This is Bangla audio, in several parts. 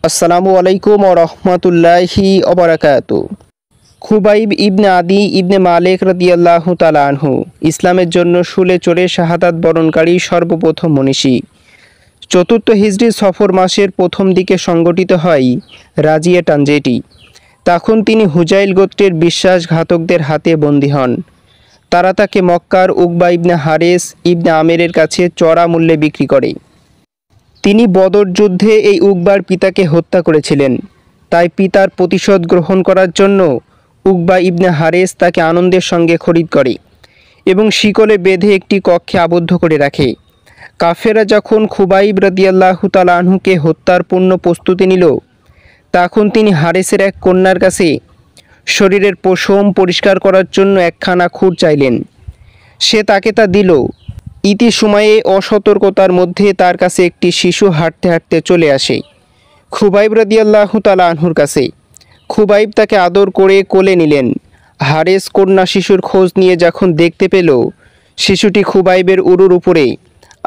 আসসালামু আলাইকুম ওয়া রাহমাতুল্লাহি ওয়া বারাকাতু। খুবাইব ইবনে আদি ইবনে মালিক রাদিয়াল্লাহু তাআলা আনহু ইসলামের জন্য শুলে চড়ে শাহাদাত বরণকারী সর্বপ্রথম মনীষী। চতুর্থ হিজরি সফর মাসের প্রথম দিকে সংগঠিত হয় রাজিয়া ট্রাজেডি। তখন তিনি হুজাইল গোত্রের বিশ্বাসঘাতকদের হাতে বন্দী হন। তারা তাকে মক্কার উকবা ইবনে হারেস ইবনে আমেরের কাছে চড়া মূল্যে বিক্রি করে। তিনি বদর যুদ্ধে এই উকবার পিতাকে হত্যা করেছিলেন। তাই পিতার প্রতিশোধ গ্রহণ করার জন্য উকবা ইবনে হারেস তাকে আনন্দের সঙ্গে খরিদ করে এবং শিকলে বেঁধে একটি কক্ষে আবদ্ধ করে রাখে। কাফেররা যখন খুবাইব রাদিয়াল্লাহু তাআলা আনহুকে হত্যার পূর্ণ প্রস্তুতি নিল, তখন তিনি হারেসের এক কন্যার কাছে শরীরের পশম পরিষ্কার করার জন্য একখানা খুর চাইলেন। সে তাকে তা দিল। ইতি সময়ে অসতর্কতার মধ্যে তার কাছে একটি শিশু হাঁটতে হাঁটতে চলে আসে খুবাইব রাদিয়াল্লাহু তাআলা আনহুর কাছে। খুবাইব তাকে আদর করে কোলে নিলেন। হারেস কন্যা শিশুর খোঁজ নিয়ে যখন দেখতে পেল শিশুটি খুবাইবের উরুর উপরে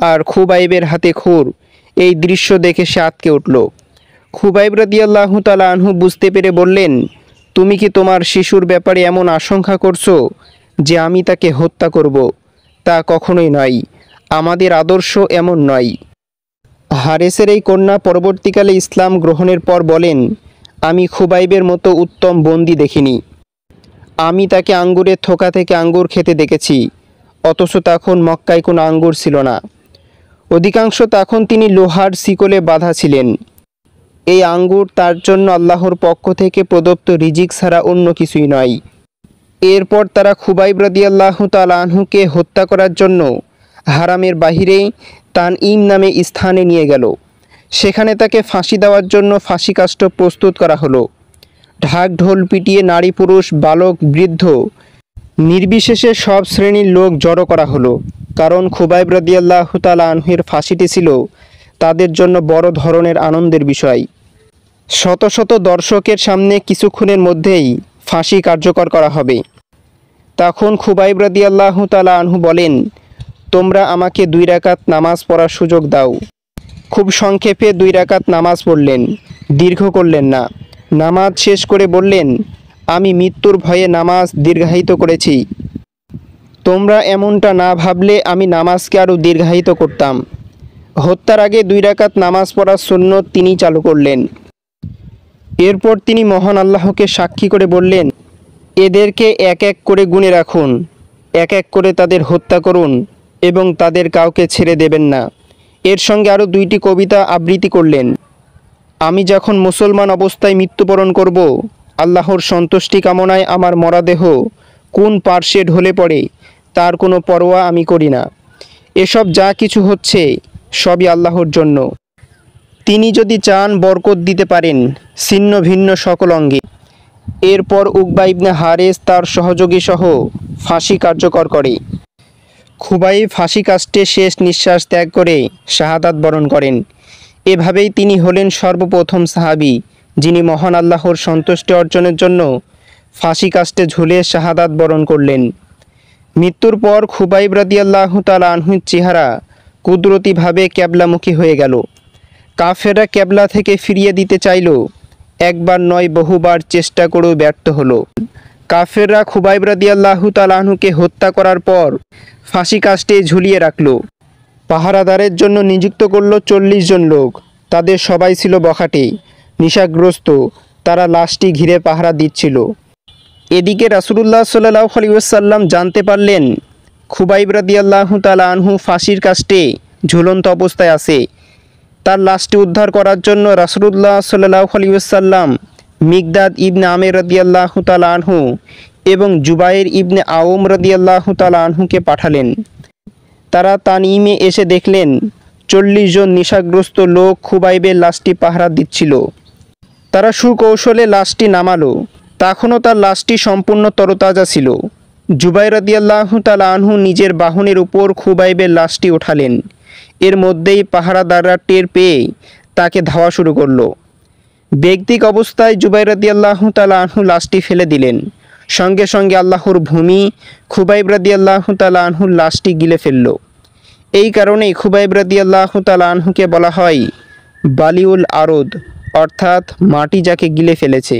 আর খুবাইবের হাতে খুর, এই দৃশ্য দেখে সে আঁতকে উঠল। খুবাইব রাদিয়াল্লাহু তাআলা আনহু বুঝতে পেরে বললেন, তুমি কি তোমার শিশুর ব্যাপারে এমন আশঙ্কা করছো যে আমি তাকে হত্যা করব? তা কখনোই নয়, আমাদের আদর্শ এমন নয়। হারেসের এই কন্যা পরবর্তীকালে ইসলাম গ্রহণের পর বলেন, আমি খুবাইবের মতো উত্তম বন্দী দেখিনি। আমি তাকে আঙ্গুরের থোকা থেকে আঙ্গুর খেতে দেখেছি, অথচ তখন মক্কায় কোনো আঙ্গুর ছিল না। অধিকাংশ তখন তিনি লোহার শিকলে বাঁধা ছিলেন। এই আঙ্গুর তার জন্য আল্লাহর পক্ষ থেকে প্রদত্ত রিজিক ছাড়া অন্য কিছুই নয়। এরপর তারা খুবাইব রাদিয়াল্লাহু তাআলা আনহুকে হত্যা করার জন্য হারামের বাহিরে তানঈম নামে স্থানে নিয়ে গেল। সেখানে তাকে ফাঁসি দেওয়ার জন্য ফাঁসি কাষ্ঠ প্রস্তুত করা হলো। ঢাক ঢোল পিটিয়ে নারী পুরুষ বালক বৃদ্ধ নির্বিশেষে সব শ্রেণীর লোক জড়ো করা হলো, কারণ খুবাইব রাদিয়াল্লাহু তাআলা আনহুর ফাঁসিটি ছিল তাদের জন্য বড় ধরনের আনন্দের বিষয়। শত শত দর্শকের সামনে কিছুক্ষণের মধ্যেই ফাঁসি কার্যকর করা হবে। তখন খুবাইব রাদিয়াল্লাহু তাআলা আনহু বলেন, তোমরা আমাকে 2 রাকাত নামাজ পড়ার সুযোগ দাও। খুব সংক্ষেপে 2 রাকাত নামাজ পড়লেন, দীর্ঘ করলেন না। নামাজ শেষ করে বললেন, আমি মৃত্যুর ভয়ে নামাজ দীর্ঘায়িত করেছি। তোমরা এমনটা না ভাবলে আমি নামাজকে আরও দীর্ঘায়িত করতাম। হত্যার আগে 2 রাকাত নামাজ পড়ার সুন্নত তিনি চালু করলেন। এরপর তিনি মহান আল্লাহকে সাক্ষী করে বললেন, এদেরকে এক এক করে গুণে রাখুন, এক এক করে তাদের হত্যা করুন এবং তাদের কাউকে ছেড়ে দেবেন না। এর সঙ্গে আরও 2টি কবিতা আবৃত্তি করলেন। আমি যখন মুসলমান অবস্থায় মৃত্যুবরণ করব, আল্লাহর সন্তুষ্টি কামনায় আমার মরাদেহ কোন পার্শ্বে ঢলে পড়ে তার কোনো পরোয়া আমি করি না। এসব যা কিছু হচ্ছে সবই আল্লাহর জন্য। তিনি যদি চান বরকত দিতে পারেন ছিন্ন ভিন্ন সকল অঙ্গে। এরপর উকবা ইবনে হারেস তার সহযোগী সহ ফাঁসি কার্যকর করে। খুবাইব ফাঁসি কাষ্ঠে শেষ নিঃশ্বাস ত্যাগ করে শাহাদাত বরণ করেন। এভাবেই তিনি হলেন সর্বপ্রথম সাহাবী যিনি মহান আল্লাহর সন্তুষ্টি অর্জনের জন্য ফাঁসি কাষ্ঠে ঝুলে শাহাদাত বরণ করলেন। মৃত্যুর পর খুবাইব রাদিয়াল্লাহু তাআলা আনহুর চেহারা কুদরতিভাবে ক্যাবলামুখী হয়ে গেল। কাফেররা ক্যাবলা থেকে ফিরিয়ে দিতে চাইল, একবার নয় বহুবার চেষ্টা করেও ব্যর্থ হলো। কাফেররা খুবাইব রাদিয়াল্লাহু তাআলা আনহুকে হত্যা করার পর ফাঁসি কাষ্ঠে ঝুলিয়ে রাখল। পাহারাদারের জন্য নিযুক্ত করল 40 জন লোক। তাদের সবাই ছিল বখাটে, নেশাগ্রস্ত। তারা লাশটি ঘিরে পাহারা দিচ্ছিল। এদিকে রাসূলুল্লাহ সাল্লাল্লাহু আলাইহি ওয়াসাল্লাম জানতে পারলেন খুবাইব রাদিয়াল্লাহু তাআলা আনহু ফাঁসির কাষ্ঠে ঝুলন্ত অবস্থায় আছে। তার লাশটি উদ্ধার করার জন্য রাসূলুল্লাহ সাল্লাল্লাহু আলাইহি ওয়াসাল্লাম মিকদাদ ইবনে আমের রাদিয়াল্লাহু তাআলা আনহু এবং জুবাইর ইবনে আওম রাদিয়াল্লাহু তাআলা আনহুকে পাঠালেন। তারা তানঈমে এসে দেখলেন 40 জন নেশাগ্রস্ত লোক খুবাইবের লাশটি পাহারা দিচ্ছিল। তারা সুকৌশলে লাশটি নামালো। তখনও তার লাশটি সম্পূর্ণ তরতাজা ছিল। জুবাইর রাদিয়াল্লাহু তাআলা আনহু নিজের বাহনের উপর খুবাইবের লাশটি উঠালেন। এর মধ্যেই পাহারাদাররা টের পেয়ে তাকে ধাওয়া শুরু করলো। ব্যক্তিক অবস্থায় জুবাইর রাদিয়াল্লাহু তাআলা আনহু লাশটি ফেলে দিলেন। সঙ্গে সঙ্গে আল্লাহর ভূমি খুবাইব রাদিয়াল্লাহু তাআলা আনহুর লাশটি গিলে ফেলল। এই কারণেই খুবাইব রাদিয়াল্লাহু তাআলা আনহুকে বলা হয় বালিউল আরদ, অর্থাৎ মাটি যাকে গিলে ফেলেছে।